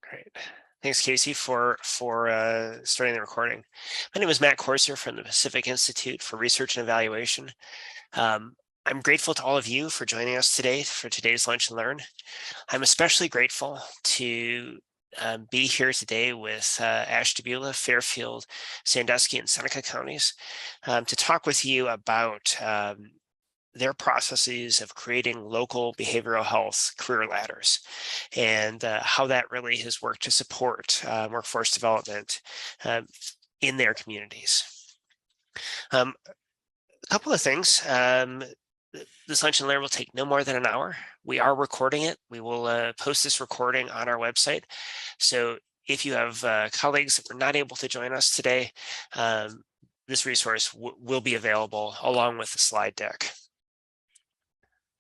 Great. Thanks, Casey, for starting the recording. My name is Matt Corser from the Pacific Institute for Research and Evaluation. I'm grateful to all of you for joining us today for today's Lunch and Learn. I'm especially grateful to be here today with Ashtabula, Fairfield, Sandusky, and Seneca counties to talk with you about their processes of creating local behavioral health career ladders and how that really has worked to support workforce development in their communities. A couple of things. This Lunch and Learn will take no more than an hour. We are recording it. We will post this recording on our website. So if you have colleagues that were not able to join us today, this resource will be available along with the slide deck.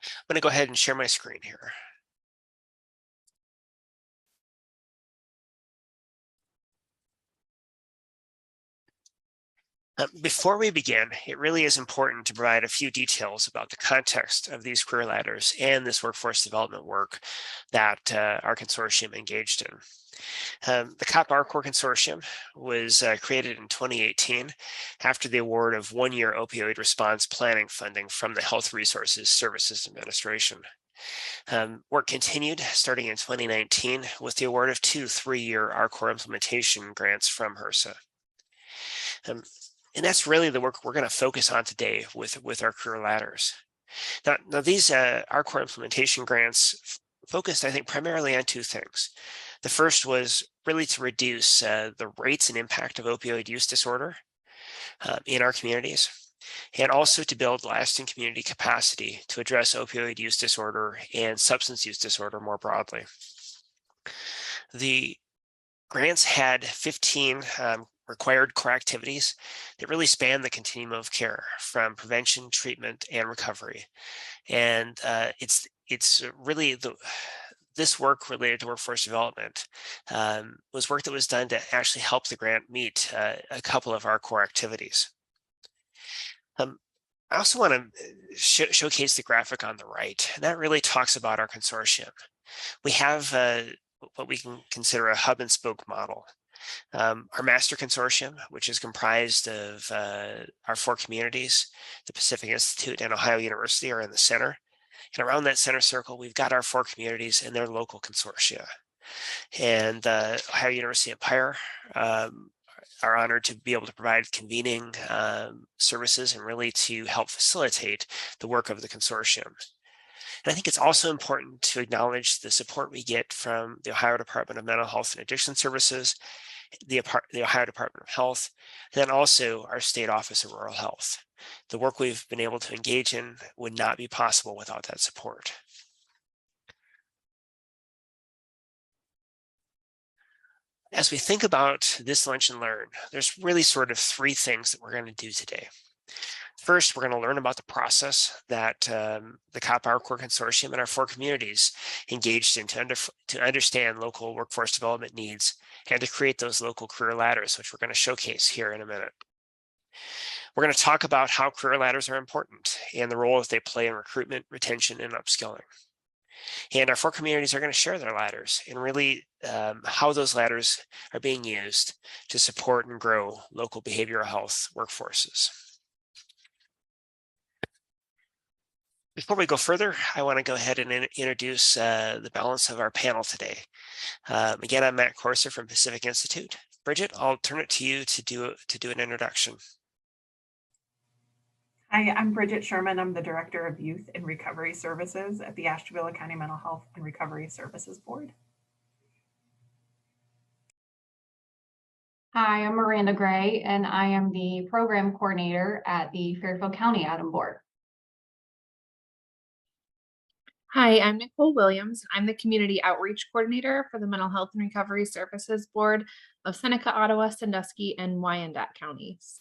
I'm going to go ahead and share my screen here. Before we begin, it really is important to provide a few details about the context of these career ladders and this workforce development work that our consortium engaged in. The COP-RCORP consortium was created in 2018 after the award of one-year opioid response planning funding from the Health Resources Services Administration. Work continued starting in 2019 with the award of 2 3-year RCORP implementation grants from HRSA. And that's really the work we're going to focus on today with our career ladders. Now these RCORP implementation grants focused, I think, primarily on 2 things. The first was really to reduce the rates and impact of opioid use disorder in our communities, and also to build lasting community capacity to address opioid use disorder and substance use disorder more broadly. The grants had 15 required core activities that really span the continuum of care from prevention, treatment, and recovery. And it's really this work related to workforce development was work that was done to actually help the grant meet a couple of our core activities. I also want to showcase the graphic on the right, and that really talks about our consortium. We have what we can consider a hub and spoke model. Our master consortium, which is comprised of our 4 communities, the Pacific Institute and Ohio University, are in the center. And around that center circle, we've got our 4 communities and their local consortia. And Ohio University and Pyre are honored to be able to provide convening services and really to help facilitate the work of the consortium. And I think it's also important to acknowledge the support we get from the Ohio Department of Mental Health and Addiction Services, the Ohio Department of Health, and then also our State Office of Rural Health. The work we've been able to engage in would not be possible without that support. As we think about this Lunch and Learn, there's really sort of 3 things that we're going to do today. First, we're going to learn about the process that the COP-RCORP consortium and our 4 communities engaged in to understand local workforce development needs and to create those local career ladders, which we're going to showcase here in a minute. We're going to talk about how career ladders are important and the role that they play in recruitment, retention, and upskilling. And our 4 communities are going to share their ladders and really how those ladders are being used to support and grow local behavioral health workforces. Before we go further, I want to go ahead and introduce the balance of our panel today. Again, I'm Matt Corser from Pacific Institute. Bridget, I'll turn it to you to do an introduction. Hi, I'm Bridget Sherman. I'm the Director of Youth and Recovery Services at the Ashtabula County Mental Health and Recovery Services Board. Hi, I'm Miranda Gray, and I am the Program Coordinator at the Fairfield County ADAM Board. Hi, I'm Nicole Williams. I'm the Community Outreach Coordinator for the Mental Health and Recovery Services Board of Seneca, Ottawa, Sandusky, and Wyandotte counties.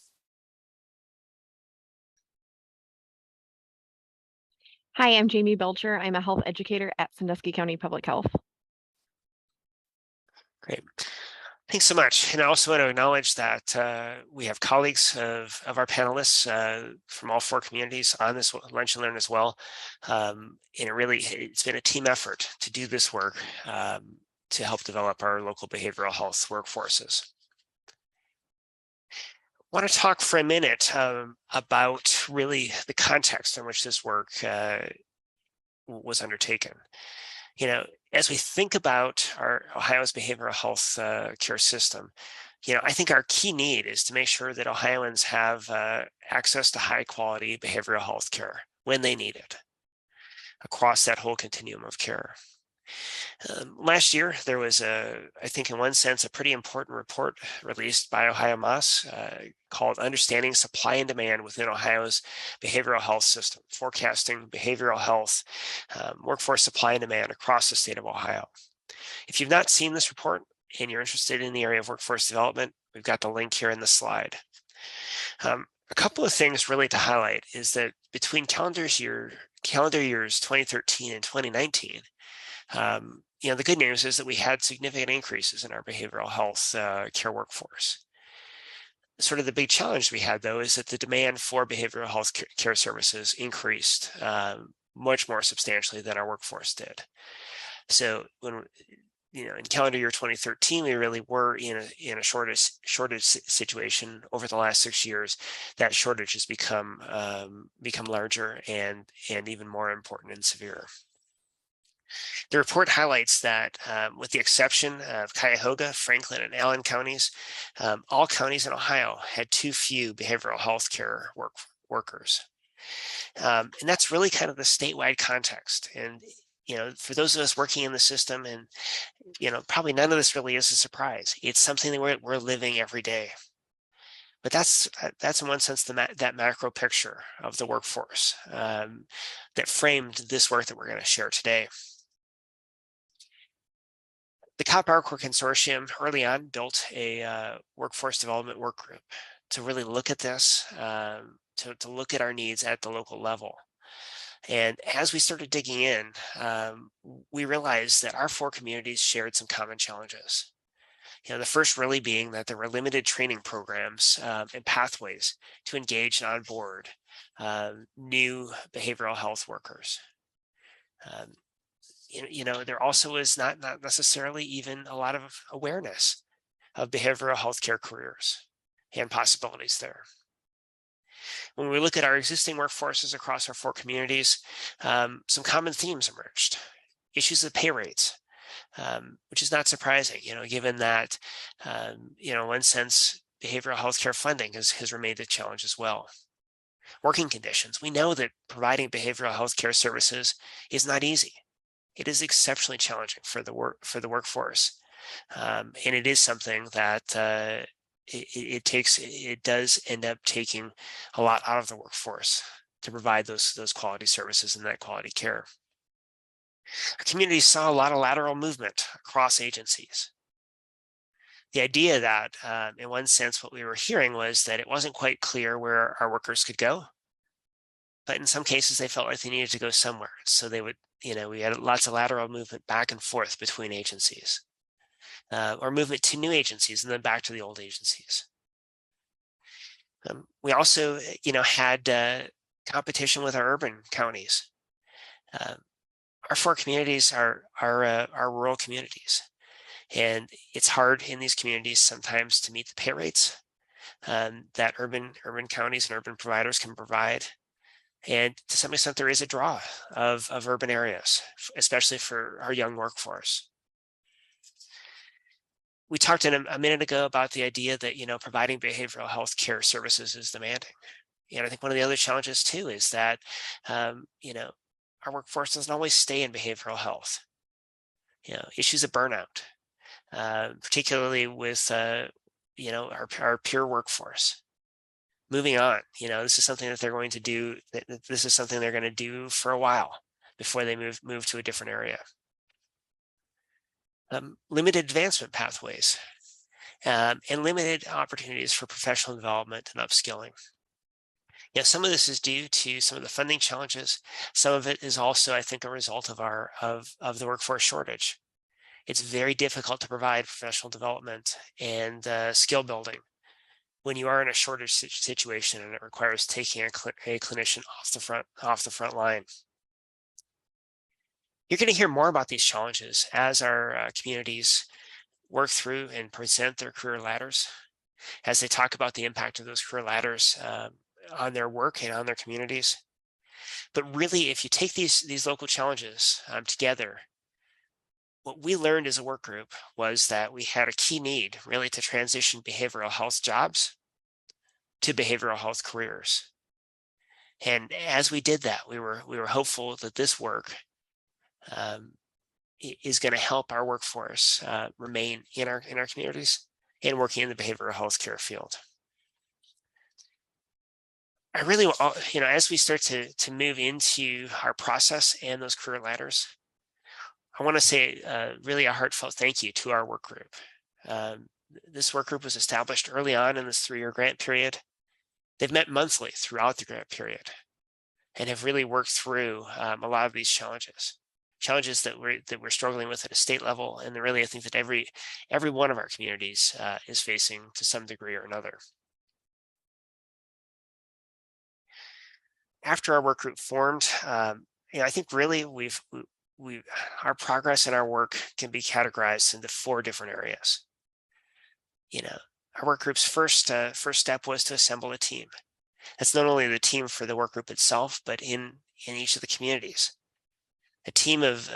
Hi, I'm Jamie Belcher. I'm a health educator at Sandusky County Public Health. Great. Thanks so much. And I also want to acknowledge that we have colleagues of our panelists from all 4 communities on this Lunch and Learn as well. And it's been a team effort to do this work to help develop our local behavioral health workforces. I want to talk for a minute about really the context in which this work was undertaken. As we think about Ohio's behavioral health care system, I think our key need is to make sure that Ohioans have access to high quality behavioral health care when they need it across that whole continuum of care. Last year, there was I think in one sense, a pretty important report released by Ohio MAS called Understanding Supply and Demand Within Ohio's Behavioral Health System, Forecasting Behavioral Health Workforce Supply and Demand Across the state of Ohio. If you've not seen this report and you're interested in the area of workforce development, we've got the link here in the slide. A couple of things really to highlight is that between calendar years 2013 and 2019, the good news is that we had significant increases in our behavioral health care workforce. Sort of the big challenge we had, though, is that the demand for behavioral health care services increased much more substantially than our workforce did. So when in calendar year 2013, we really were in a shortage situation. Over the last 6 years, that shortage has become larger and even more important and severe. The report highlights that with the exception of Cuyahoga, Franklin, and Allen counties, all counties in Ohio had too few behavioral health care workers. And that's really kind of the statewide context. And, for those of us working in the system, and, probably none of this really is a surprise. It's something that we're living every day. But that's in one sense that macro picture of the workforce that framed this work that we're going to share today. The COP-RCORP consortium early on built a workforce development work group to really look at this, to look at our needs at the local level. And as we started digging in, we realized that our 4 communities shared some common challenges. The first really being that there were limited training programs and pathways to engage and onboard new behavioral health workers. There also is not necessarily even a lot of awareness of behavioral health care careers and possibilities there. When we look at our existing workforces across our 4 communities, some common themes emerged. Issues of pay rates, which is not surprising, given that, in one sense, behavioral health care funding has remained a challenge as well. Working conditions. We know that providing behavioral health care services is not easy. It is exceptionally challenging for the workforce, and it is something that it does end up taking a lot out of the workforce to provide those quality services and that quality care. Our community saw a lot of lateral movement across agencies. The idea that, in one sense, what we were hearing was that it wasn't quite clear where our workers could go, but in some cases they felt like they needed to go somewhere, so they would. We had lots of lateral movement back and forth between agencies, or movement to new agencies and then back to the old agencies. We also, had competition with our urban counties. Our 4 communities are rural communities, and it's hard in these communities sometimes to meet the pay rates that urban counties and urban providers can provide. And to some extent, there is a draw of urban areas, especially for our young workforce. We talked a minute ago about the idea that, providing behavioral health care services is demanding. And I think one of the other challenges too is that, our workforce doesn't always stay in behavioral health. Issues of burnout, particularly with, our peer workforce. Moving on, this is something that they're going to do. This is something they're going to do for a while before they move to a different area. Limited advancement pathways and limited opportunities for professional development and upskilling. Some of this is due to some of the funding challenges. Some of it is also, I think, a result of the workforce shortage. It's very difficult to provide professional development and skill building when you are in a shortage situation and it requires taking a clinician off the front line. You're going to hear more about these challenges as our communities work through and present their career ladders, as they talk about the impact of those career ladders on their work and on their communities. But really, if you take these local challenges together, what we learned as a work group was that we had a key need really to transition behavioral health jobs to behavioral health careers. And as we did that, we were hopeful that this work is going to help our workforce remain in our communities and working in the behavioral health care field. I really, as we start to move into our process and those career ladders, I want to say really a heartfelt thank you to our work group. This work group was established early on in this 3-year grant period. They've met monthly throughout the grant period and have really worked through a lot of these challenges that we're struggling with at a state level, and really I think that every one of our communities is facing to some degree or another. After our work group formed, I think really our progress in our work can be categorized into 4 different areas. Our work group's first step was to assemble a team. That's not only the team for the work group itself, but in each of the communities. A team of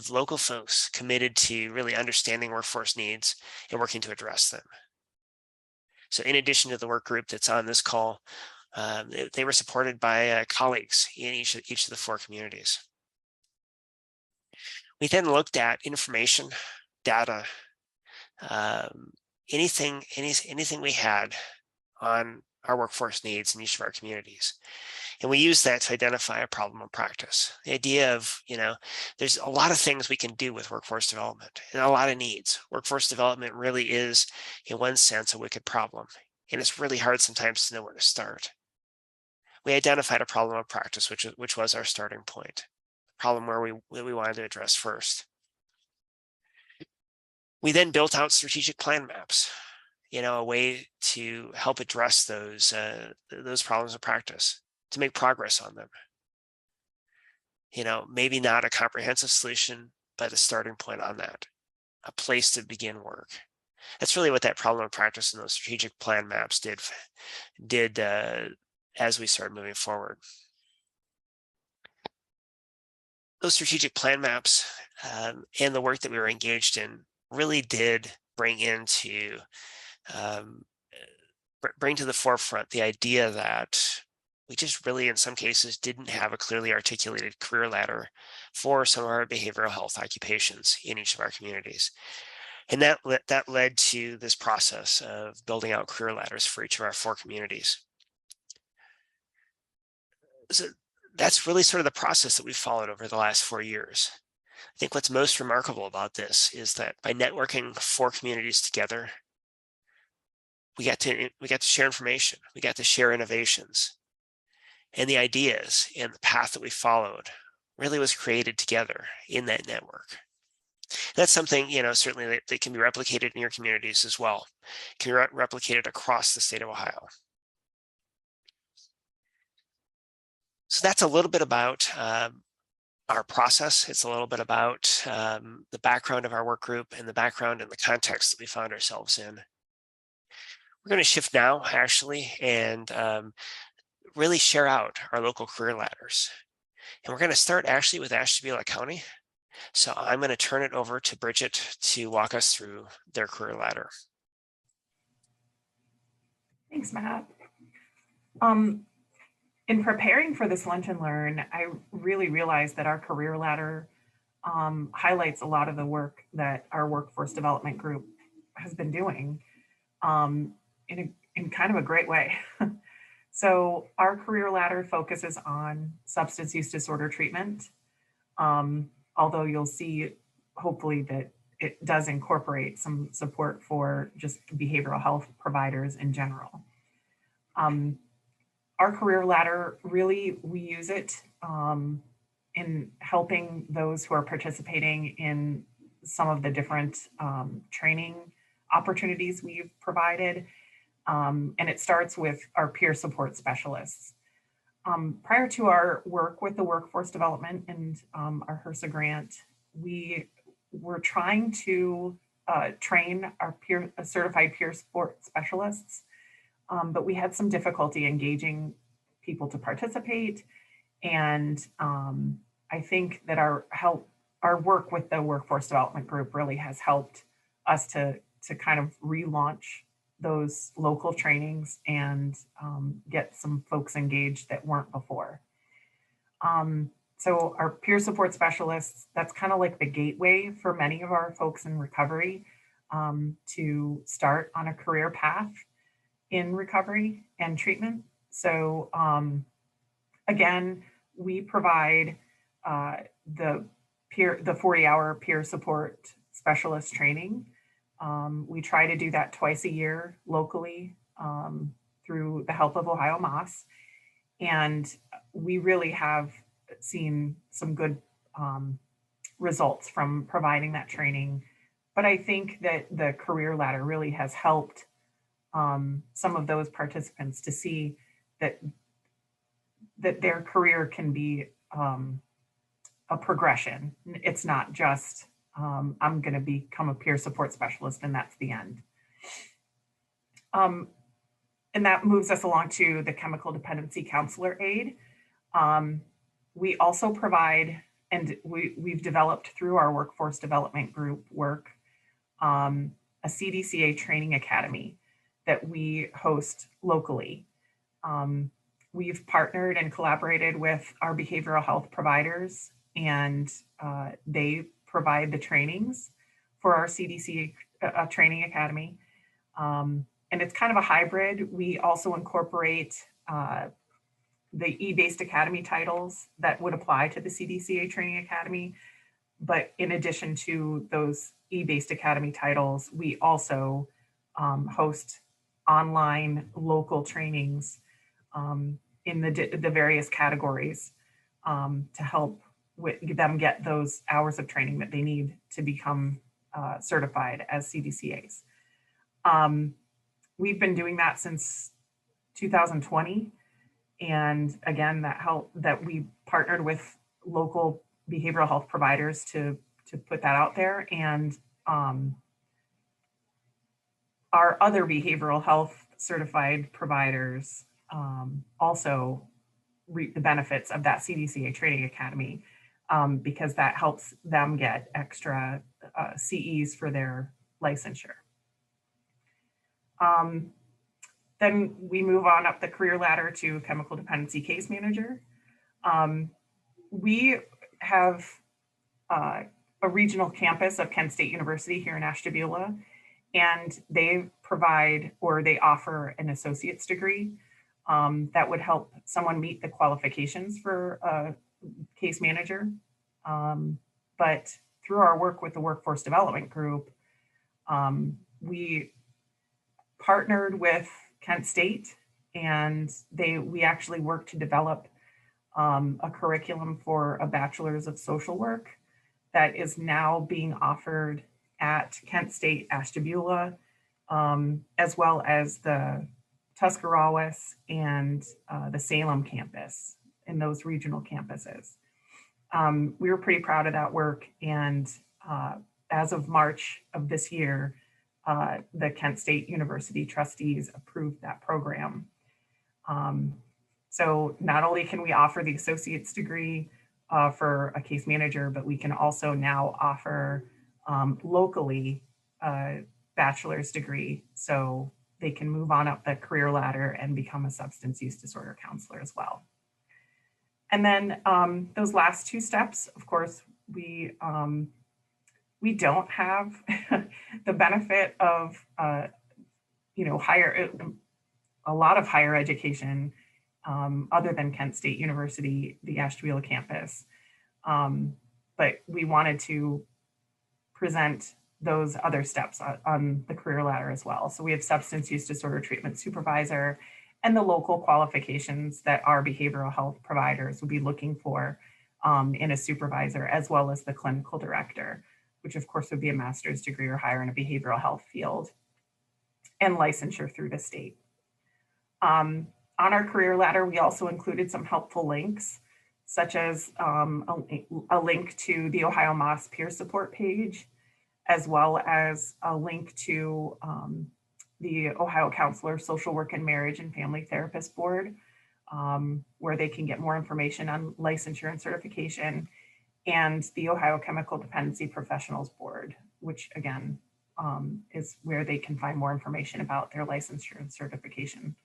local folks committed to really understanding workforce needs and working to address them. So in addition to the work group that's on this call, they were supported by colleagues in each of the 4 communities. We then looked at information, data, anything we had on our workforce needs in each of our communities. And we use that to identify a problem of practice. The idea of, there's a lot of things we can do with workforce development and a lot of needs. Workforce development really is, in one sense, a wicked problem. And it's really hard sometimes to know where to start. We identified a problem of practice, which was our starting point, a problem where we wanted to address first. We then built out strategic plan maps, a way to help address those problems of practice, to make progress on them. Maybe not a comprehensive solution, but a starting point on that, a place to begin work. That's really what that problem of practice and those strategic plan maps did as we started moving forward. Those strategic plan maps and the work that we were engaged in really did bring to the forefront the idea that we just really, in some cases, didn't have a clearly articulated career ladder for some of our behavioral health occupations in each of our communities. And that led to this process of building out career ladders for each of our 4 communities. So that's really sort of the process that we've followed over the last 4 years. I think what's most remarkable about this is that by networking 4 communities together, we got to share information, we got to share innovations, and the ideas and the path that we followed really was created together in that network. That's something, certainly that can be replicated in your communities as well. It can be replicated across the state of Ohio. So that's a little bit about our process. It's a little bit about the background of our work group and the background and the context that we found ourselves in. We're going to shift now, actually, and really share out our local career ladders. And we're going to start actually with Ashtabula County. So I'm going to turn it over to Bridget to walk us through their career ladder. Thanks, Matt. In preparing for this Lunch and Learn, I really realized that our career ladder highlights a lot of the work that our workforce development group has been doing in kind of a great way. So our career ladder focuses on substance use disorder treatment, although you'll see hopefully that it does incorporate some support for just behavioral health providers in general. Our career ladder, really, we use it in helping those who are participating in some of the different training opportunities we've provided. And it starts with our peer support specialists. Prior to our work with the workforce development and our HRSA grant, we were trying to train our certified peer support specialists, but we had some difficulty engaging people to participate. And I think that our work with the workforce development group really has helped us to kind of relaunch those local trainings and get some folks engaged that weren't before. So our peer support specialists, that's kind of like the gateway for many of our folks in recovery to start on a career path in recovery and treatment. So again, we provide the 40-hour peer support specialist training. We try to do that twice a year locally through the help of Ohio Moss. And we really have seen some good results from providing that training. But I think that the career ladder really has helped some of those participants to see that their career can be a progression. It's not just I'm going to become a peer support specialist and that's the end. And that moves us along to the chemical dependency counselor aid. We also provide, and we've developed through our workforce development group work, a CDCA training academy that we host locally. We've partnered and collaborated with our behavioral health providers, and they provide the trainings for our CDCA training academy. And it's kind of a hybrid. We also incorporate the E-based academy titles that would apply to the CDCA training academy. But in addition to those E-based academy titles, we also host online local trainings in the various categories to help them get those hours of training that they need to become certified as CDCAs. We've been doing that since 2020. And again, that we partnered with local behavioral health providers to put that out there. And our other behavioral health certified providers also reap the benefits of that CDCA training academy because that helps them get extra CEs for their licensure. Then we move on up the career ladder to chemical dependency case manager. We have a regional campus of Kent State University here in Ashtabula, and they provide or they offer an associate's degree that would help someone meet the qualifications for a case manager. But through our work with the workforce development group, we partnered with Kent State, and we actually worked to develop a curriculum for a bachelor's of social work that is now being offered at Kent State Ashtabula, as well as the Tuscarawas and the Salem campus in those regional campuses. We were pretty proud of that work, and as of March of this year, the Kent State University trustees approved that program. So not only can we offer the associate's degree for a case manager, but we can also now offer locally a bachelor's degree so they can move on up the career ladder and become a substance use disorder counselor as well. And then those last two steps, of course, we don't have the benefit of, a lot of higher education other than Kent State University, the Ashtabula campus. But we wanted to present those other steps on the career ladder as well. So we have substance use disorder treatment supervisor and the local qualifications that our behavioral health providers would be looking for in a supervisor, as well as the clinical director. which of course would be a master's degree or higher in a behavioral health field, and licensure through the state. On our career ladder, we also included some helpful links, such as a link to the Ohio Moss peer support page, as well as a link to the Ohio Counselor Social Work and Marriage and Family Therapist Board, where they can get more information on licensure and certification, and the Ohio Chemical Dependency Professionals Board, which again is where they can find more information about their licensure and certification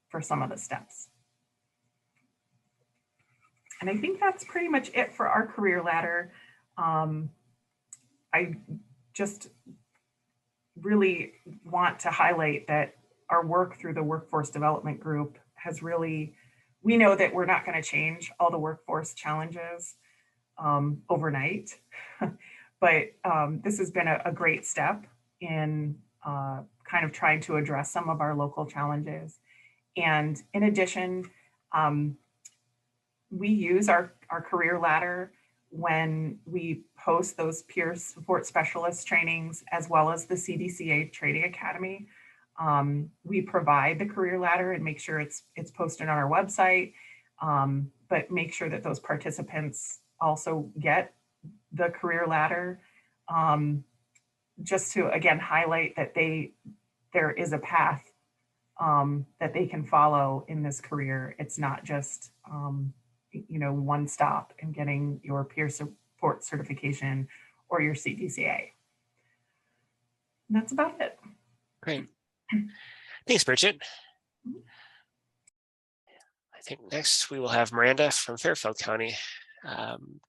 for some of the steps. And I think that's pretty much it for our career ladder. I just really want to highlight that our work through the Workforce Development Group has really, we know that we're not going to change all the workforce challenges overnight, but this has been a great step in kind of trying to address some of our local challenges. And in addition, we use our career ladder when we post those peer support specialist trainings, as well as the CDCA Training Academy. We provide the career ladder and make sure it's posted on our website, but make sure that those participants also get the career ladder, just to again highlight that there is a path that they can follow in this career. It's not just one stop in getting your peer support certification or your CDCA. And that's about it. Great. Thanks, Bridget. I think next we will have Miranda from Fairfield County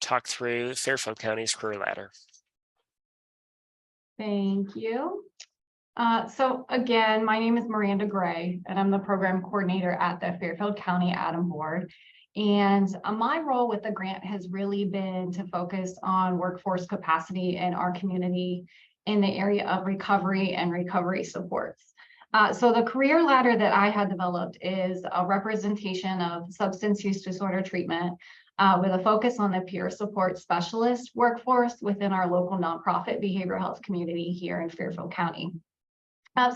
talk through Fairfield County's career ladder. Thank you. So again, my name is Miranda Gray, and I'm the program coordinator at the Fairfield County ADAM Board. And my role with the grant has really been to focus on workforce capacity in our community in the area of recovery and recovery supports. So the career ladder that I had developed is a representation of substance use disorder treatment with a focus on the peer support specialist workforce within our local nonprofit behavioral health community here in Fairfield County.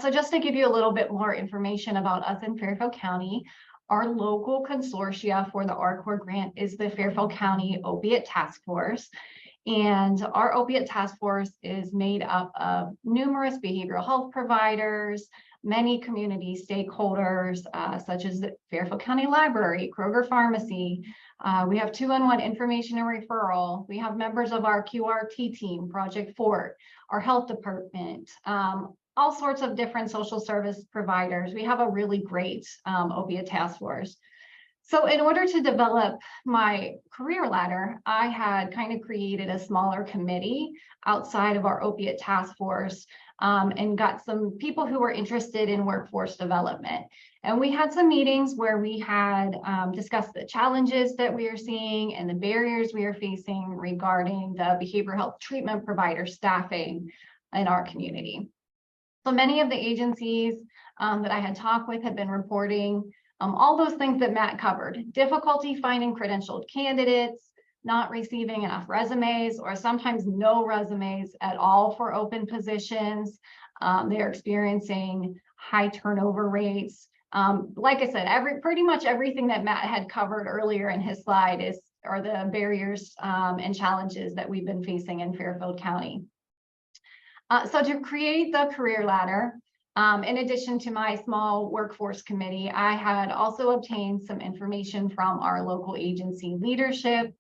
So just to give you a little bit more information about us in Fairfield County, our local consortia for the AFterward grant is the Fairfield County Opiate Task Force. And our Opiate Task Force is made up of numerous behavioral health providers, many community stakeholders, such as the Fairfield County Library, Kroger Pharmacy. We have 2-on-1 information and referral. We have members of our QRT team, Project Fort, our health department, all sorts of different social service providers. We have a really great opiate task force. So in order to develop my career ladder, I had kind of created a smaller committee outside of our opiate task force and got some people who were interested in workforce development. And we had some meetings where we had discussed the challenges that we are seeing and the barriers we are facing regarding the behavioral health treatment provider staffing in our community. So many of the agencies that I had talked with had been reporting all those things that Matt covered: difficulty finding credentialed candidates, not receiving enough resumes, or sometimes no resumes at all for open positions. They're experiencing high turnover rates. Like I said, pretty much everything that Matt had covered earlier in his slide are the barriers and challenges that we've been facing in Fairfield County. So to create the career ladder, in addition to my small workforce committee, I had also obtained some information from our local agency leadership.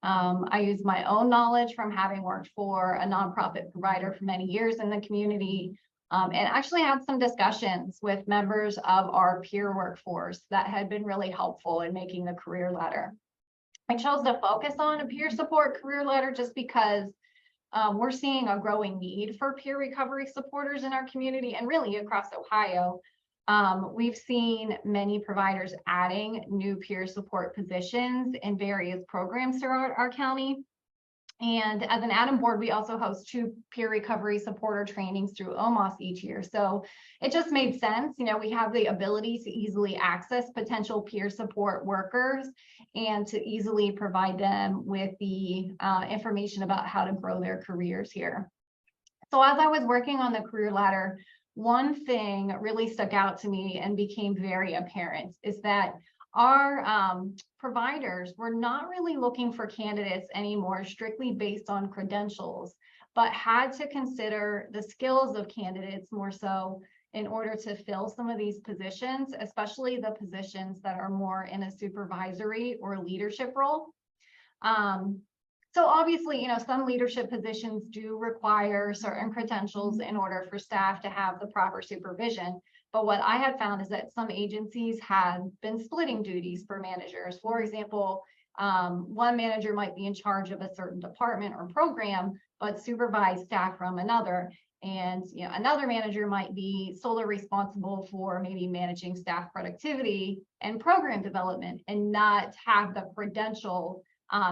I used my own knowledge from having worked for a nonprofit provider for many years in the community, and actually had some discussions with members of our peer workforce that had been really helpful in making the career ladder. I chose to focus on a peer support career ladder just because we're seeing a growing need for peer recovery supporters in our community and really across Ohio. We've seen many providers adding new peer support positions in various programs throughout our county. And as an Adam board, we also host 2 peer recovery supporter trainings through OMOS each year. So it just made sense. You know, we have the ability to easily access potential peer support workers and to easily provide them with the information about how to grow their careers here. So as I was working on the career ladder, one thing really stuck out to me and became very apparent is that our providers were not really looking for candidates anymore strictly based on credentials, but had to consider the skills of candidates more so in order to fill some of these positions, especially the positions that are more in a supervisory or leadership role. So obviously, you know, some leadership positions do require certain credentials in order for staff to have the proper supervision. But what I had found is that some agencies had been splitting duties for managers. For example, one manager might be in charge of a certain department or program, but supervise staff from another. And you know, another manager might be solely responsible for maybe managing staff productivity and program development and not have the credential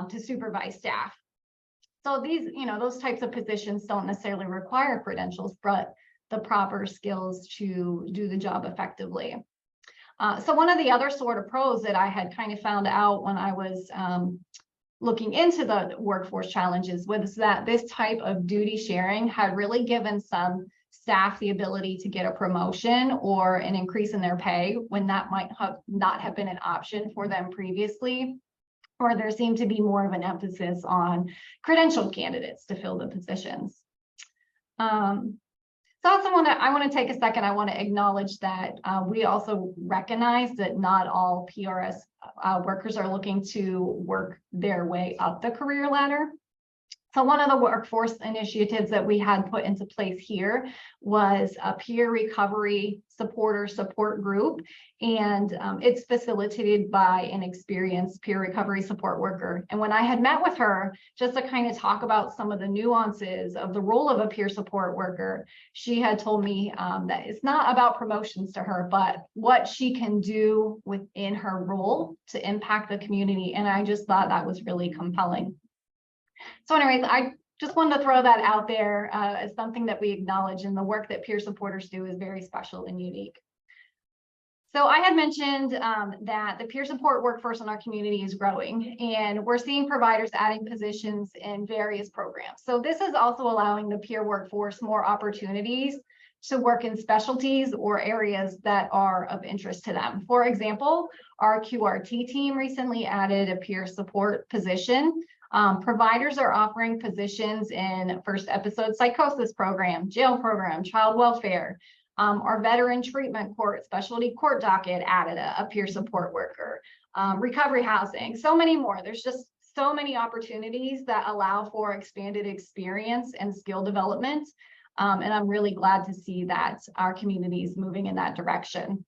to supervise staff. So these, you know, those types of positions don't necessarily require credentials, but the proper skills to do the job effectively. So one of the other sort of pros that I had kind of found out when I was looking into the workforce challenges was that this type of duty sharing had really given some staff the ability to get a promotion or an increase in their pay when that might not have been an option for them previously, or there seemed to be more of an emphasis on credentialed candidates to fill the positions. So also I want to take a second. I want to acknowledge that we also recognize that not all PRS workers are looking to work their way up the career ladder. So one of the workforce initiatives that we had put into place here was a peer recovery supporter support group, and it's facilitated by an experienced peer recovery support worker. And when I had met with her, just to kind of talk about some of the nuances of the role of a peer support worker, she had told me that it's not about promotions to her, but what she can do within her role to impact the community. And I just thought that was really compelling. So anyways, I just wanted to throw that out there as something that we acknowledge, and the work that peer supporters do is very special and unique. So I had mentioned that the peer support workforce in our community is growing, and we're seeing providers adding positions in various programs. So this is also allowing the peer workforce more opportunities to work in specialties or areas that are of interest to them. For example, our QRT team recently added a peer support position. Providers are offering positions in first episode psychosis program, jail program, child welfare. Our veteran treatment court, specialty court docket added a peer support worker, recovery housing, so many more. There's just so many opportunities that allow for expanded experience and skill development. And I'm really glad to see that our community is moving in that direction.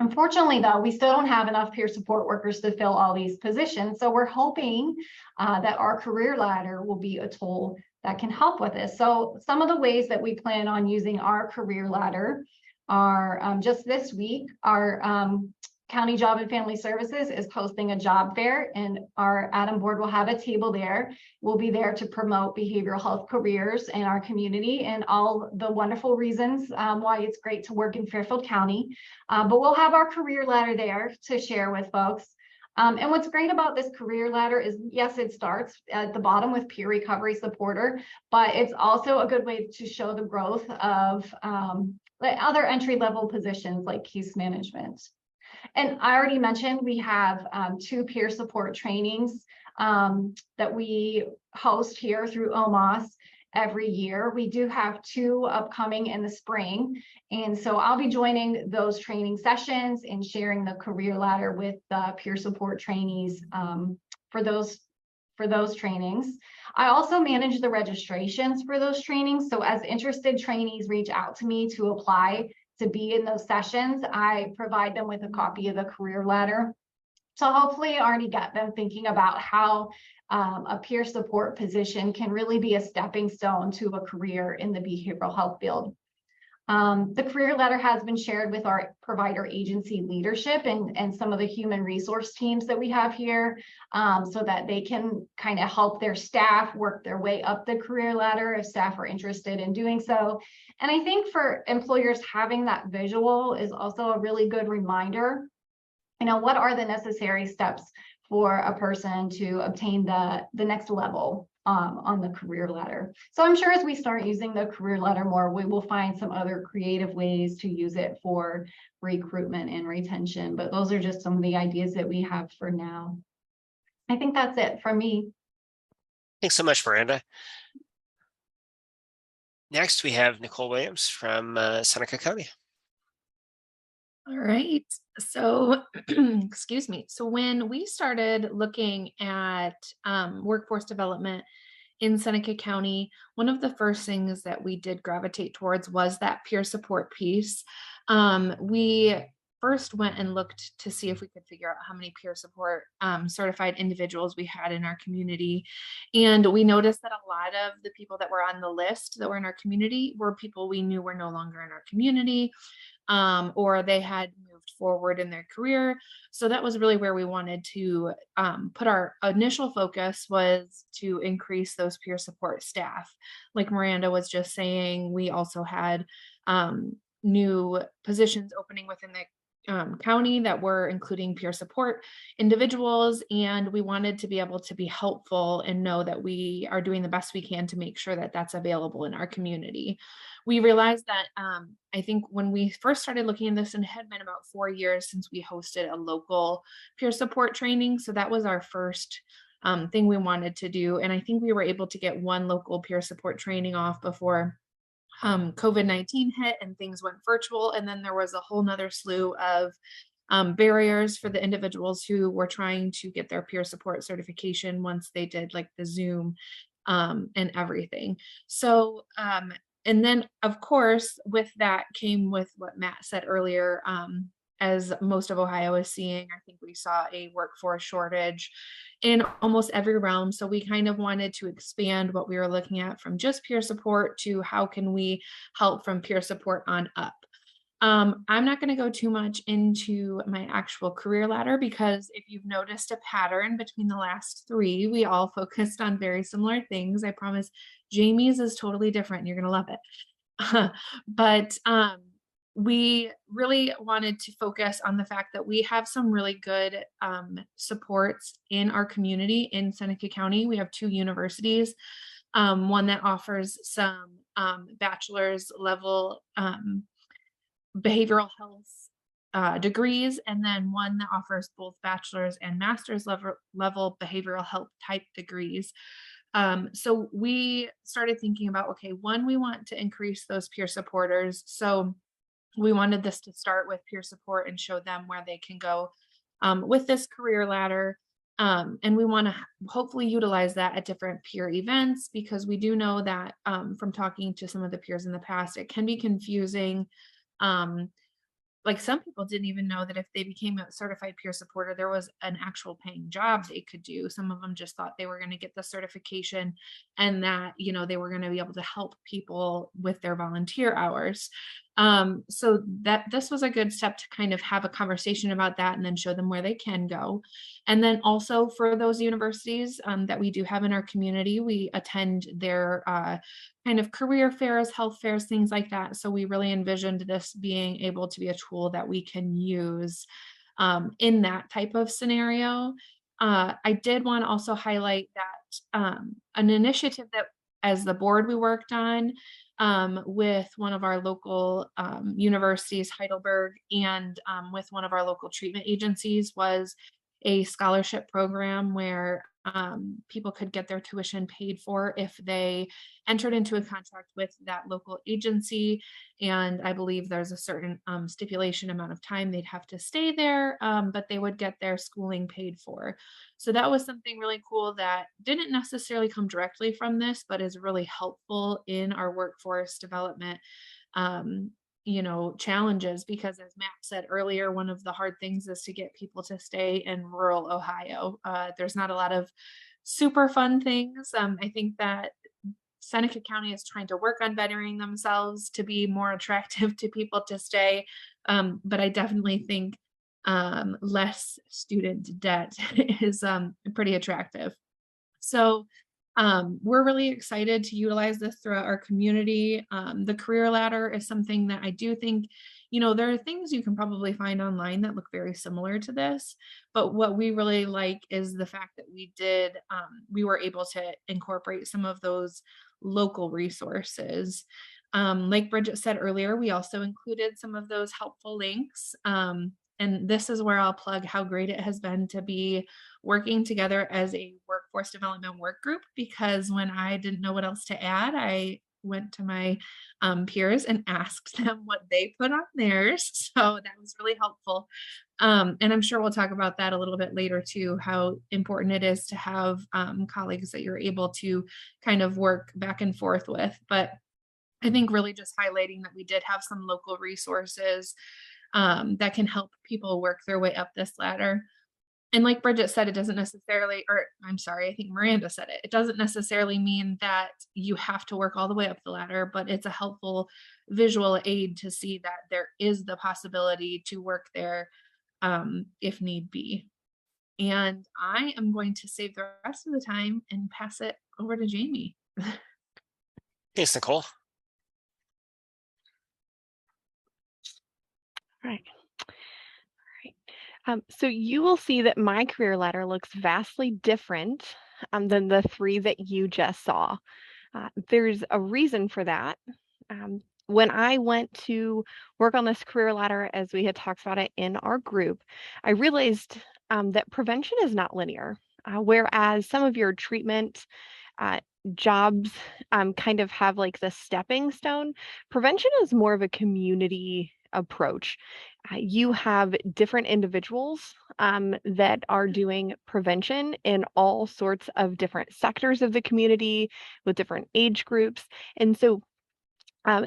Unfortunately, though, we still don't have enough peer support workers to fill all these positions. So we're hoping that our career ladder will be a tool that can help with this. So some of the ways that we plan on using our career ladder are just this week, our County Job and Family Services is hosting a job fair, and our Adam board will have a table there. We'll be there to promote behavioral health careers in our community and all the wonderful reasons why it's great to work in Fairfield County. But we'll have our career ladder there to share with folks. And what's great about this career ladder is, yes, it starts at the bottom with peer recovery supporter, but it's also a good way to show the growth of the other entry-level positions like case management. And I already mentioned we have 2 peer support trainings that we host here through OMOS every year. We do have 2 upcoming in the spring. And so I'll be joining those training sessions and sharing the career ladder with the peer support trainees for those trainings. I also manage the registrations for those trainings. So as interested trainees reach out to me to apply to be in those sessions, I provide them with a copy of the career ladder. So hopefully already got them thinking about how a peer support position can really be a stepping stone to a career in the behavioral health field. The career ladder has been shared with our provider agency leadership and some of the human resource teams that we have here, so that they can kind of help their staff work their way up the career ladder if staff are interested in doing so. And I think for employers, having that visual is also a really good reminder, what are the necessary steps for a person to obtain the next level on the career ladder. So I'm sure as we start using the career ladder more, we will find some other creative ways to use it for recruitment and retention. But those are just some of the ideas that we have for now. I think that's it from me. Thanks so much, Miranda. Next, we have Nicole Williams from Seneca County. All right. So, excuse me. So when we started looking at workforce development in Seneca County, one of the first things that we did gravitate towards was that peer support piece. We first went and looked to see if we could figure out how many peer support certified individuals we had in our community. And we noticed that a lot of the people that were on the list that were in our community were people we knew were no longer in our community. Or they had moved forward in their career. So that was really where we wanted to put our initial focus, was to increase those peer support staff. Like Miranda was just saying, we also had new positions opening within the county that were including peer support individuals, and we wanted to be able to be helpful and know that we are doing the best we can to make sure that that's available in our community. We realized that I think when we first started looking at this, and it had been about 4 years since we hosted a local peer support training, so that was our first thing we wanted to do. And I think we were able to get one local peer support training off before COVID-19 hit and things went virtual. And then there was a whole nother slew of barriers for the individuals who were trying to get their peer support certification once they did like the Zoom and everything. So, and then of course, with that came with what Matt said earlier, as most of Ohio is seeing, I think we saw a workforce shortage in almost every realm. So we kind of wanted to expand what we were looking at from just peer support to how can we help from peer support on up. I'm not going to go too much into my actual career ladder, because if you've noticed a pattern between the last 3, we all focused on very similar things. I promise Jamie's is totally different. You're going to love it. But we really wanted to focus on the fact that we have some really good supports in our community in Seneca County. We have 2 universities, one that offers some bachelor's level behavioral health degrees, and then one that offers both bachelor's and master's level behavioral health type degrees. So we started thinking about, okay, one, we want to increase those peer supporters. So we wanted this to start with peer support and show them where they can go with this career ladder. And we want to hopefully utilize that at different peer events, because we do know that from talking to some of the peers in the past, it can be confusing. Like some people didn't even know that if they became a certified peer supporter, there was an actual paying job they could do. Some of them just thought they were going to get the certification and that, they were going to be able to help people with their volunteer hours. So that this was a good step to kind of have a conversation about that and then show them where they can go. And then also for those universities that we do have in our community, we attend their kind of career fairs, health fairs, things like that. So we really envisioned this being able to be a tool that we can use in that type of scenario. I did want to also highlight that an initiative that as the board we worked on with one of our local universities, Heidelberg, and with one of our local treatment agencies was a scholarship program where people could get their tuition paid for if they entered into a contract with that local agency. And I believe there's a certain stipulation amount of time they'd have to stay there, but they would get their schooling paid for. So that was something really cool that didn't necessarily come directly from this, but is really helpful in our workforce development challenges, because as Matt said earlier, one of the hard things is to get people to stay in rural Ohio. There's not a lot of super fun things. I think that Seneca County is trying to work on bettering themselves to be more attractive to people to stay. But I definitely think less student debt is pretty attractive. So we're really excited to utilize this throughout our community. The career ladder is something that I do think, there are things you can probably find online that look very similar to this, but what we really like is the fact that we were able to incorporate some of those local resources. Like Bridget said earlier, we also included some of those helpful links. And this is where I'll plug how great it has been to be working together as a workforce development work group, because when I didn't know what else to add, I went to my peers and asked them what they put on theirs. So that was really helpful. And I'm sure we'll talk about that a little bit later too, how important it is to have colleagues that you're able to kind of work back and forth with. But I think really just highlighting that we did have some local resources that can help people work their way up this ladder. And like Bridget said, it doesn't necessarily, or I'm sorry, I think Miranda said it. It doesn't necessarily mean that you have to work all the way up the ladder, but it's a helpful visual aid to see that there is the possibility to work there if need be. And I am going to save the rest of the time and pass it over to Jamie. Thanks, Nicole. Right. So you will see that my career ladder looks vastly different than the three that you just saw. There's a reason for that. When I went to work on this career ladder, as we had talked about it in our group, I realized that prevention is not linear, whereas some of your treatment jobs kind of have like the stepping stone. Prevention is more of a community approach. You have different individuals that are doing prevention in all sorts of different sectors of the community with different age groups. And so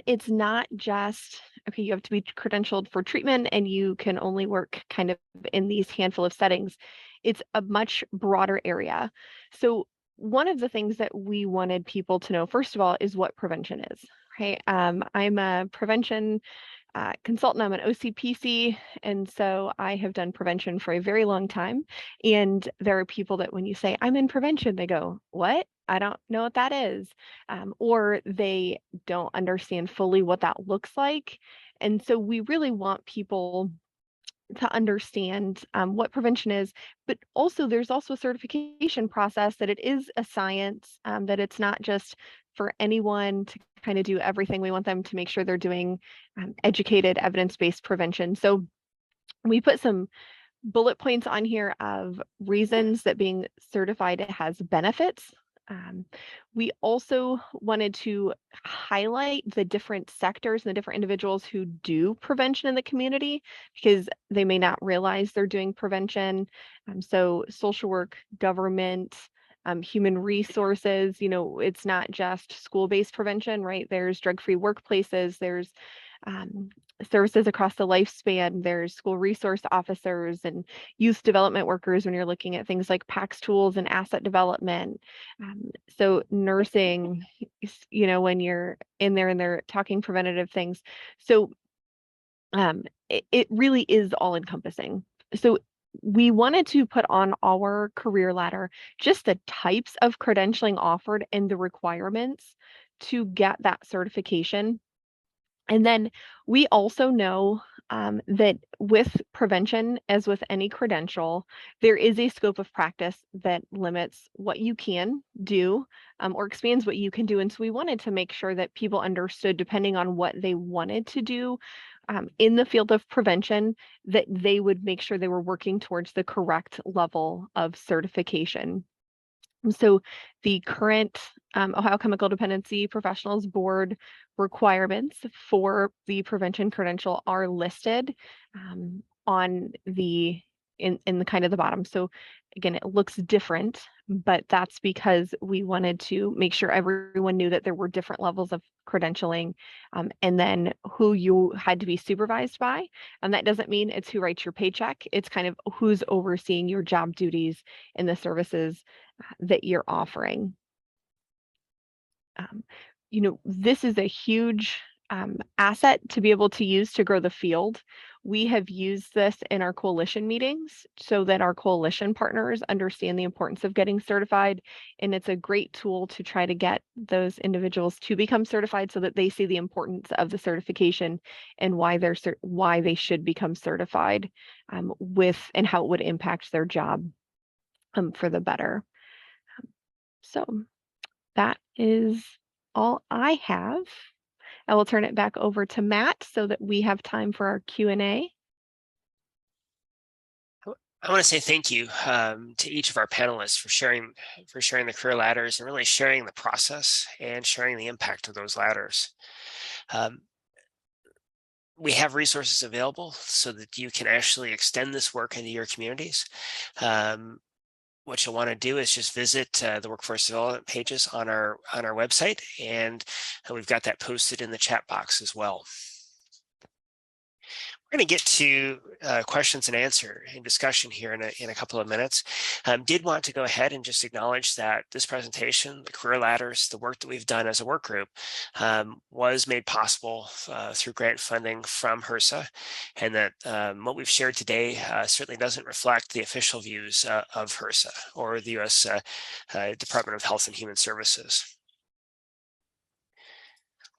it's not just, okay, you have to be credentialed for treatment and you can only work kind of in these handful of settings. It's a much broader area. So one of the things that we wanted people to know, first of all, is what prevention is, right? I'm a prevention consultant. I'm an OCPC, and so I have done prevention for a very long time. And there are people that when you say, I'm in prevention, they go, what? I don't know what that is. Or they don't understand fully what that looks like. And so we really want people to understand what prevention is, but also there's also a certification process that it is a science, that it's not just for anyone to kind of do everything. We want them to make sure they're doing educated, evidence-based prevention. So we put some bullet points on here of reasons that being certified has benefits. We also wanted to highlight the different sectors and the different individuals who do prevention in the community, because they may not realize they're doing prevention. So social work, government, human resources, it's not just school-based prevention, right? There's drug-free workplaces, there's services across the lifespan, there's school resource officers and youth development workers when you're looking at things like PACS tools and asset development. So nursing, when you're in there and they're talking preventative things. So it really is all encompassing. So we wanted to put on our career ladder just the types of credentialing offered and the requirements to get that certification. And then we also know that with prevention, as with any credential, there is a scope of practice that limits what you can do or expands what you can do. And so we wanted to make sure that people understood, depending on what they wanted to do in the field of prevention, that they would make sure they were working towards the correct level of certification. So the current Ohio Chemical Dependency Professionals Board requirements for the prevention credential are listed on the in the kind of the bottom. So again, it looks different, but that's because we wanted to make sure everyone knew that there were different levels of credentialing and then who you had to be supervised by. And that doesn't mean it's who writes your paycheck. It's kind of who's overseeing your job duties and the services that you're offering. This is a huge asset to be able to use to grow the field. We have used this in our coalition meetings so that our coalition partners understand the importance of getting certified. And it's a great tool to try to get those individuals to become certified so that they see the importance of the certification and why they should become certified and how it would impact their job for the better. So that is all I have. I will turn it back over to Matt so that we have time for our Q&A. I want to say thank you to each of our panelists for sharing the career ladders and really sharing the process and sharing the impact of those ladders. We have resources available so that you can actually extend this work into your communities. What you'll want to do is just visit the workforce development pages on our website, and we've got that posted in the chat box as well. We're going to get to questions and answer and discussion here in a couple of minutes. Did want to go ahead and just acknowledge that this presentation, the career ladders, the work that we've done as a work group was made possible through grant funding from HRSA, and that what we've shared today certainly doesn't reflect the official views of HRSA or the U.S. Department of Health and Human Services.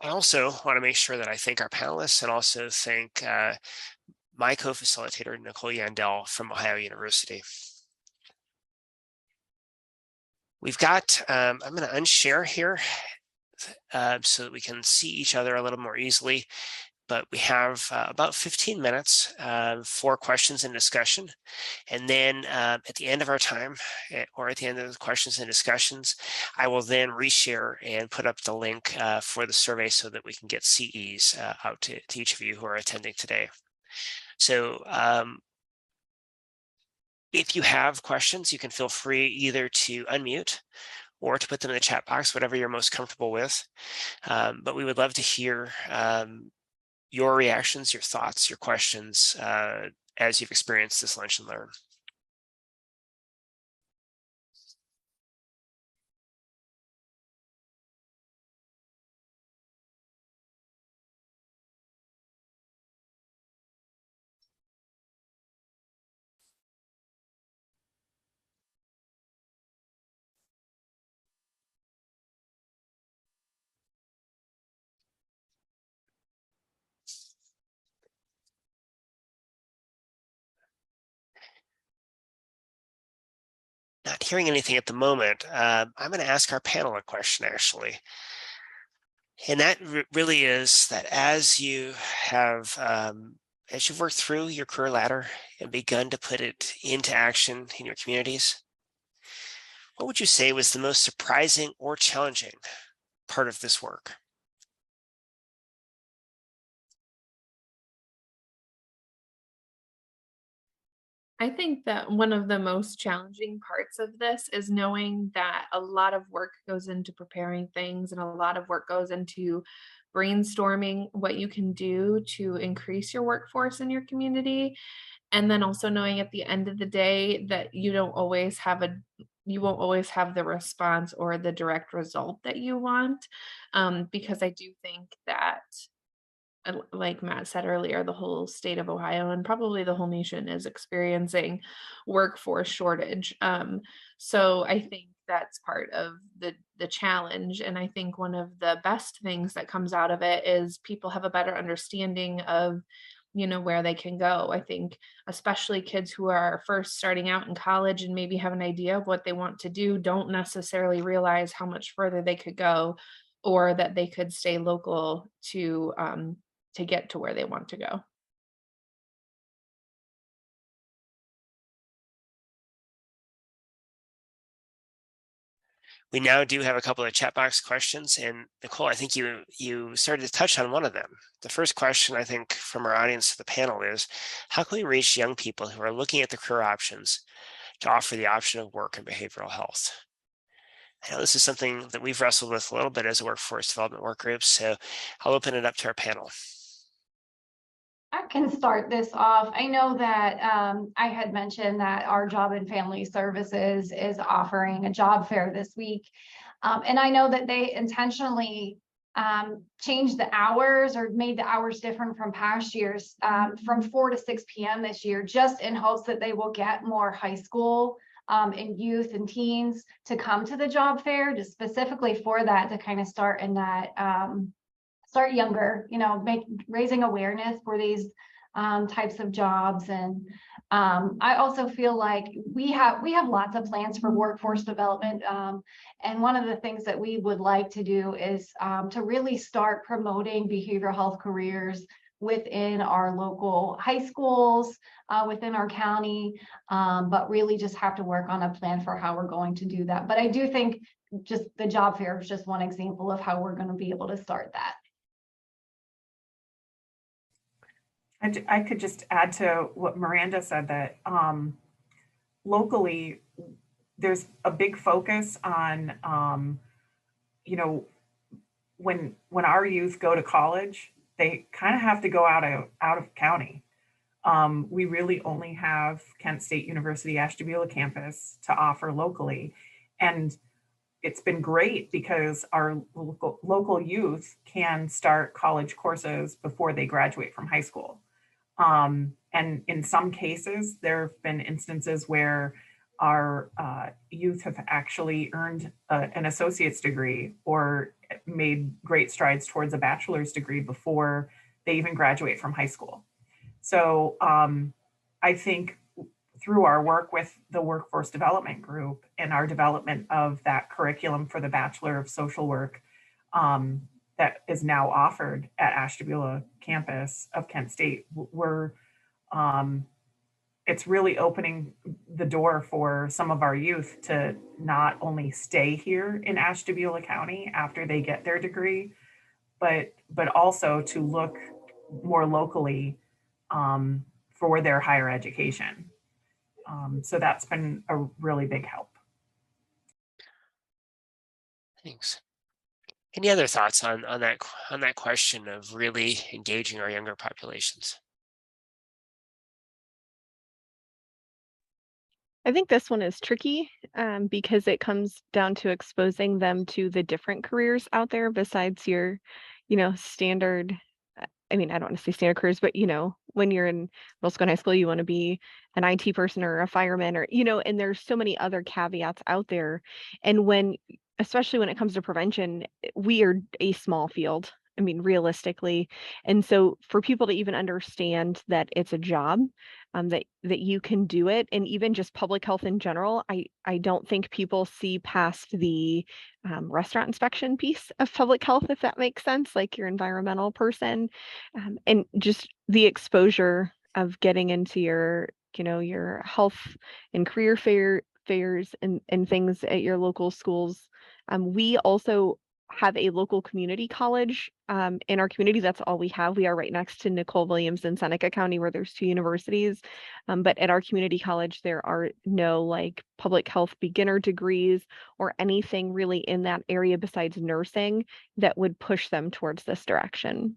I also want to make sure that I thank our panelists and also thank my co-facilitator, Nicole Yandel from Ohio University. We've got, I'm going to unshare here so that we can see each other a little more easily. But we have about 15 minutes for questions and discussion. And then at the end of our time, or at the end of the questions and discussions, I will then reshare and put up the link for the survey so that we can get CEs out to each of you who are attending today. So if you have questions, you can feel free either to unmute or to put them in the chat box, whatever you're most comfortable with. But we would love to hear your reactions, your thoughts, your questions as you've experienced this Lunch and Learn. Not hearing anything at the moment. I'm going to ask our panel a question, actually. And that really is that as you have, as you've worked through your career ladder and begun to put it into action in your communities, what would you say was the most surprising or challenging part of this work? I think that one of the most challenging parts of this is knowing that a lot of work goes into preparing things and a lot of work goes into brainstorming what you can do to increase your workforce in your community. And then also knowing at the end of the day that you won't always have the response or the direct result that you want. Because I do think that, like Matt said earlier, the whole state of Ohio and probably the whole nation is experiencing workforce shortage. So I think that's part of the challenge. And I think one of the best things that comes out of it is people have a better understanding of, where they can go. I think especially kids who are first starting out in college and maybe have an idea of what they want to do, don't necessarily realize how much further they could go or that they could stay local to get to where they want to go. We now do have a couple of chat box questions, and Nicole, I think you started to touch on one of them. The first question, I think, from our audience to the panel is, how can we reach young people who are looking at the career options to offer the option of work and behavioral health? I know this is something that we've wrestled with a little bit as a workforce development work group, so I'll open it up to our panel. I can start this off. I know that I had mentioned that our Job and Family Services is offering a job fair this week. And I know that they intentionally changed the hours or made the hours different from past years, from 4 to 6 p.m. this year, just in hopes that they will get more high school and youth and teens to come to the job fair, just specifically for that, to kind of start in that, start younger, you know, raising awareness for these types of jobs. And I also feel like we have lots of plans for workforce development. And one of the things that we would like to do is to really start promoting behavioral health careers within our local high schools, within our county, but really just have to work on a plan for how we're going to do that. But I do think just the job fair is just one example of how we're going to be able to start that. I could just add to what Miranda said, that locally, there's a big focus on, you know, when our youth go to college, they kind of have to go out of county. We really only have Kent State University Ashtabula campus to offer locally. And it's been great because our local youth can start college courses before they graduate from high school. And in some cases, there have been instances where our youth have actually earned an associate's degree or made great strides towards a bachelor's degree before they even graduate from high school. So I think through our work with the Workforce Development Group and our development of that curriculum for the Bachelor of Social Work that is now offered at Ashtabula campus of Kent State, it's really opening the door for some of our youth to not only stay here in Ashtabula County after they get their degree, but also to look more locally for their higher education. So that's been a really big help. Thanks. Any other thoughts on that question of really engaging our younger populations? I think this one is tricky because it comes down to exposing them to the different careers out there besides your, standard. I mean, I don't want to say standard careers, but when you're in middle school and high school, you want to be an IT person or a fireman or, and there's so many other caveats out there. And especially when it comes to prevention, we are a small field. I mean, realistically. And so for people to even understand that it's a job, that you can do it, and even just public health in general, I don't think people see past the restaurant inspection piece of public health, if that makes sense, like your environmental person, and just the exposure of getting into your health and career fairs and things at your local schools. We also have a local community college in our community. That's all we have. We are right next to Nicole Williams in Seneca County, where there's 2 universities. But at our community college, there are no like public health beginner degrees or anything really in that area besides nursing that would push them towards this direction.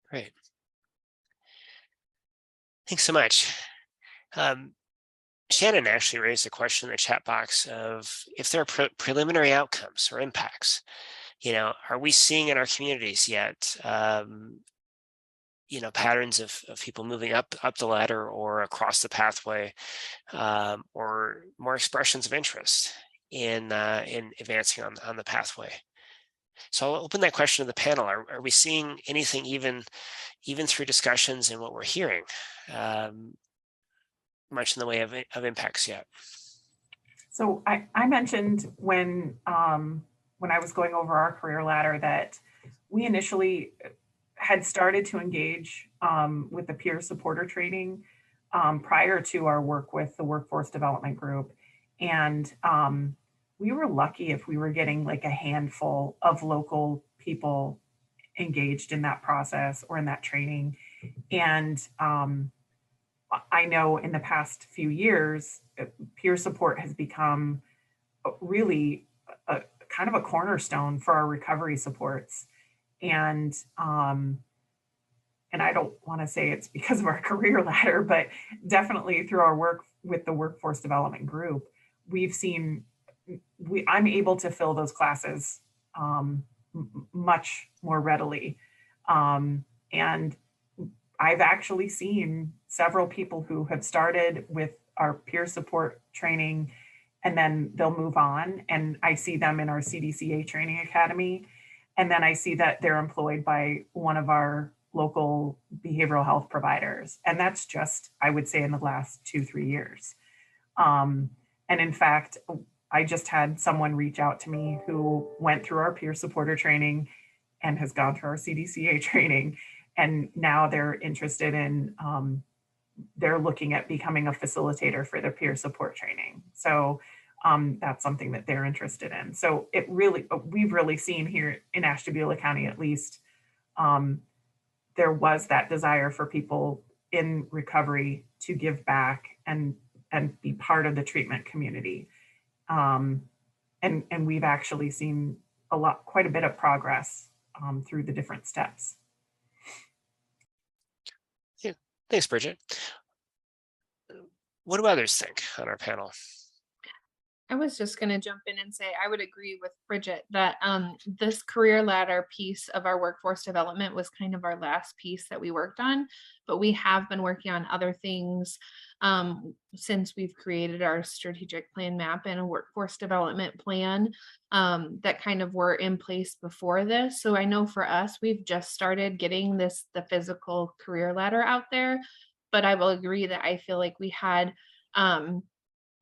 Great. Thanks so much. Shannon actually raised a question in the chat box of if there are preliminary outcomes or impacts. Are we seeing in our communities yet, patterns of people moving up the ladder or across the pathway, or more expressions of interest in advancing on the pathway? So I'll open that question to the panel. Are we seeing anything even through discussions and what we're hearing? Much in the way of impacts yet? So I mentioned when I was going over our career ladder that we initially had started to engage with the peer supporter training prior to our work with the Workforce Development Group. And we were lucky if we were getting like a handful of local people engaged in that process or in that training. And I know in the past few years, peer support has become really a kind of a cornerstone for our recovery supports. And I don't want to say it's because of our career ladder, but definitely through our work with the Workforce Development Group, we've seen I'm able to fill those classes much more readily. And I've actually seen several people who have started with our peer support training and then they'll move on, and I see them in our CDCA training academy. And then I see that they're employed by one of our local behavioral health providers. And that's just, I would say, in the last 2-3 years. And in fact, I just had someone reach out to me who went through our peer supporter training and has gone through our CDCA training. And now they're interested in, they're looking at becoming a facilitator for their peer support training. So that's something that they're interested in. So it really, we've really seen here in Ashtabula County, at least, there was that desire for people in recovery to give back and be part of the treatment community. And we've actually seen quite a bit of progress through the different steps. Yeah. Thanks, Bridget. What do others think on our panel? I was just going to jump in and say I would agree with Bridget that this career ladder piece of our workforce development was kind of our last piece that we worked on, but we have been working on other things since we've created our strategic plan map and a workforce development plan that kind of were in place before this. So I know for us, we've just started getting the physical career ladder out there, but I will agree that I feel like we had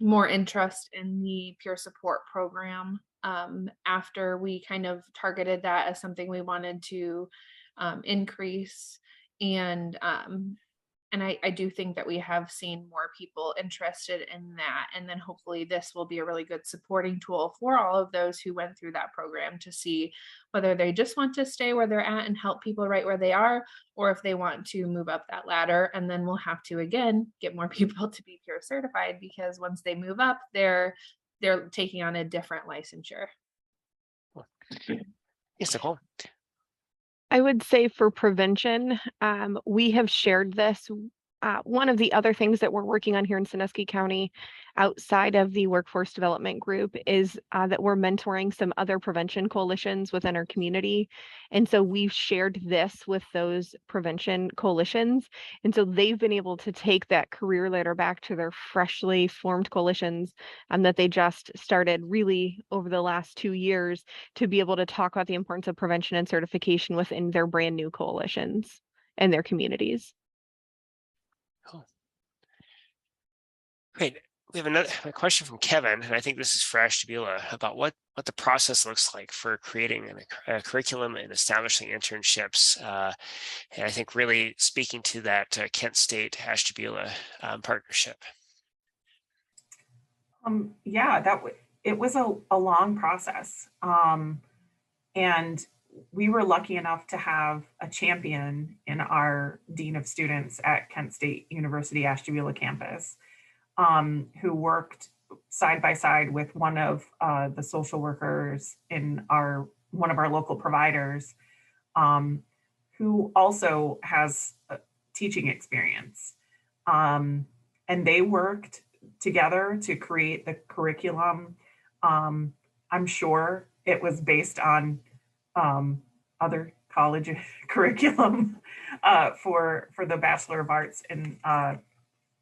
more interest in the peer support program after we kind of targeted that as something we wanted to increase. And I do think that we have seen more people interested in that. And then hopefully this will be a really good supporting tool for all of those who went through that program to see whether they just want to stay where they're at and help people right where they are, or if they want to move up that ladder. And then we'll have to, again, get more people to be peer certified, because once they move up, they're taking on a different licensure. Yes, Nicole. I would say for prevention, we have shared this. One of the other things that we're working on here in Sandusky County outside of the workforce development group is that we're mentoring some other prevention coalitions within our community. And so we've shared this with those prevention coalitions. And so they've been able to take that career ladder back to their freshly formed coalitions that they just started really over the last 2 years to be able to talk about the importance of prevention and certification within their brand new coalitions and their communities. Cool. Great. We have a question from Kevin, and I think this is for Ashtabula, about what the process looks like for creating a curriculum and establishing internships. And I think really speaking to that Kent State Ashtabula partnership. Yeah, it was a long process. And we were lucky enough to have a champion in our Dean of Students at Kent State University Ashtabula campus, who worked side by side with one of the social workers in one of our local providers, who also has teaching experience. And they worked together to create the curriculum. I'm sure it was based on other college curriculum for the Bachelor of Arts in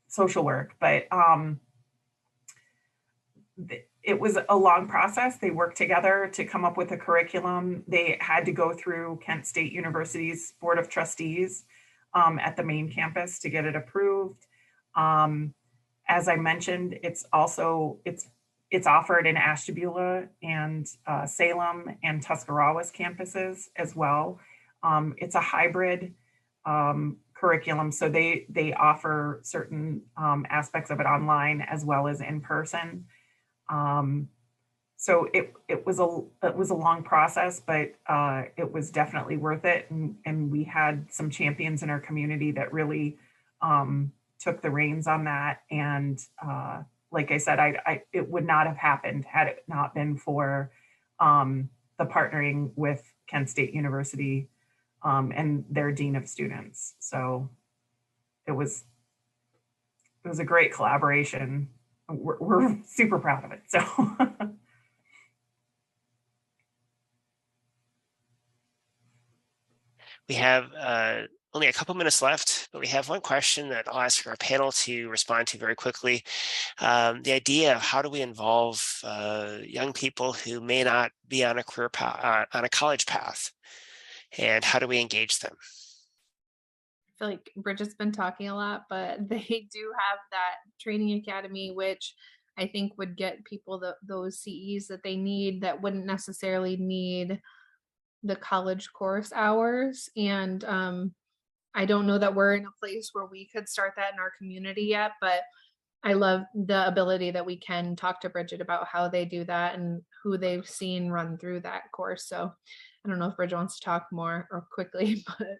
social work, but it was a long process. They worked together to come up with a curriculum. They had to go through Kent State University's Board of Trustees at the main campus to get it approved. As I mentioned, it's offered in Ashtabula and Salem and Tuscarawas campuses as well. It's a hybrid curriculum, so they offer certain aspects of it online as well as in person. So it was a long process, but it was definitely worth it, and we had some champions in our community that really took the reins on that. And like I said, it would not have happened had it not been for the partnering with Kent State University and their Dean of Students. So it was a great collaboration. We're super proud of it. So We have only a couple minutes left, but we have one question that I'll ask our panel to respond to very quickly. The idea of how do we involve young people who may not be on a career path, on a college path, and how do we engage them? I feel like Bridget's been talking a lot, but they do have that training academy, which I think would get people those CEs that they need that wouldn't necessarily need the college course hours. And I don't know that we're in a place where we could start that in our community yet, but I love the ability that we can talk to Bridget about how they do that and who they've seen run through that course. So I don't know if Bridget wants to talk more or quickly, but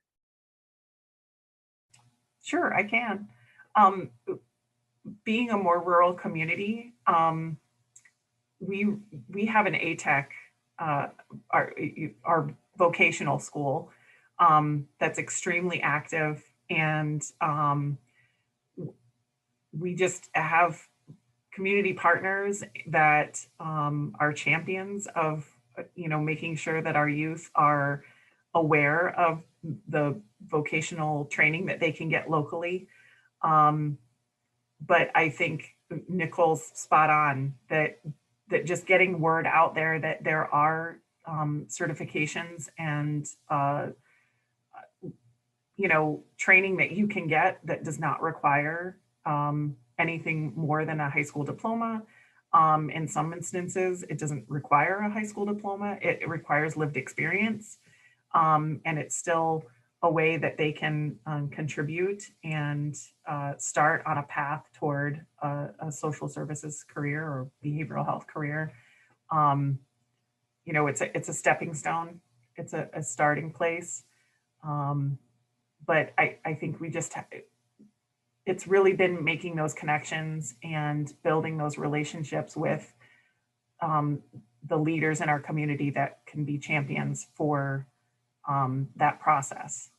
Sure, I can. Being a more rural community, we have an ATEC, our vocational school, that's extremely active, and we just have community partners that are champions of, making sure that our youth are aware of the vocational training that they can get locally. But I think Nicole's spot on that just getting word out there that there are certifications and training that you can get that does not require anything more than a high school diploma. In some instances, it doesn't require a high school diploma. It requires lived experience. And it's still a way that they can contribute and start on a path toward a social services career or behavioral health career. It's a stepping stone. It's a starting place. But I think we just it's really been making those connections and building those relationships with the leaders in our community that can be champions for that process.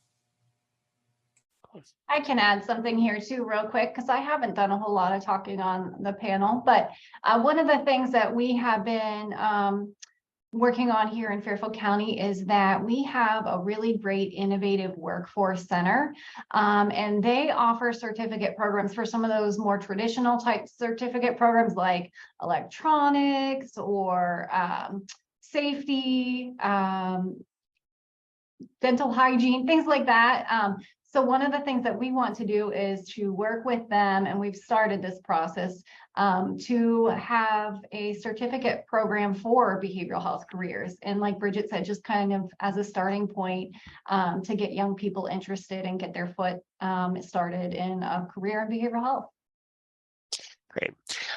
I can add something here too, real quick, because I haven't done a whole lot of talking on the panel. But one of the things that we have been working on here in Fairfield County is that we have a really great innovative workforce center, and they offer certificate programs for some of those more traditional type certificate programs like electronics or safety, dental hygiene, things like that. So one of the things that we want to do is to work with them, and we've started this process to have a certificate program for behavioral health careers. And like Bridget said, just kind of as a starting point to get young people interested and get their foot started in a career in behavioral health. Great.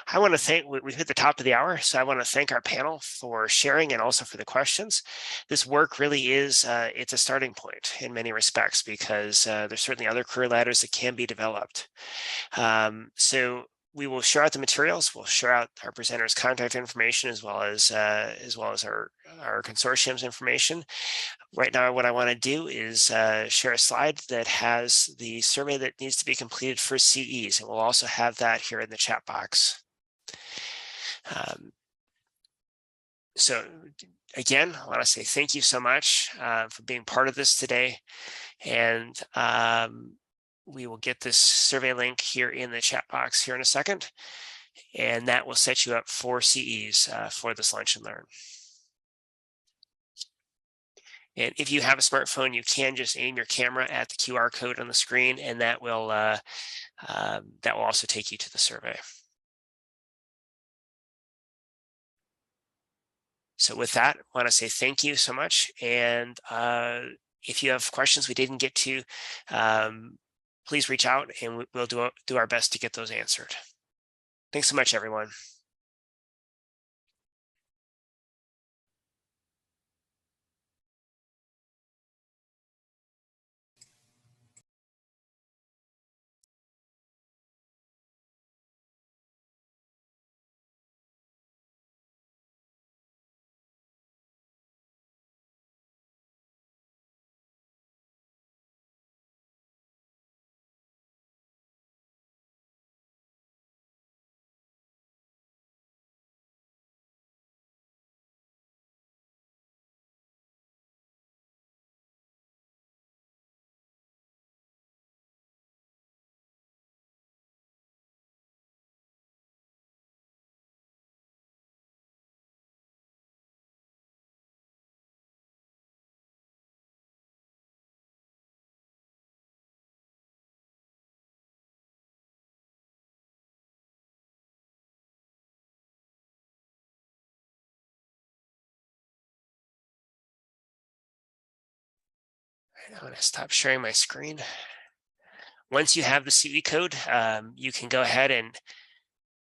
I want to thank, we've hit the top of the hour, so I want to thank our panel for sharing and also for the questions. This work really is, it's a starting point in many respects because there's certainly other career ladders that can be developed. So we will share out the materials. We'll share out our presenters' contact information as well as our consortium's information. Right now, what I want to do is share a slide that has the survey that needs to be completed for CEs, and we'll also have that here in the chat box. So again, I want to say thank you so much for being part of this today, and we will get this survey link here in the chat box here in a second, and that will set you up for CEs for this Lunch and Learn. And if you have a smartphone, you can just aim your camera at the QR code on the screen, and that will also take you to the survey. So with that, I want to say thank you so much. And if you have questions we didn't get to, please reach out and we'll do our best to get those answered. Thanks so much, everyone. I'm going to stop sharing my screen. Once you have the CE code, you can go ahead and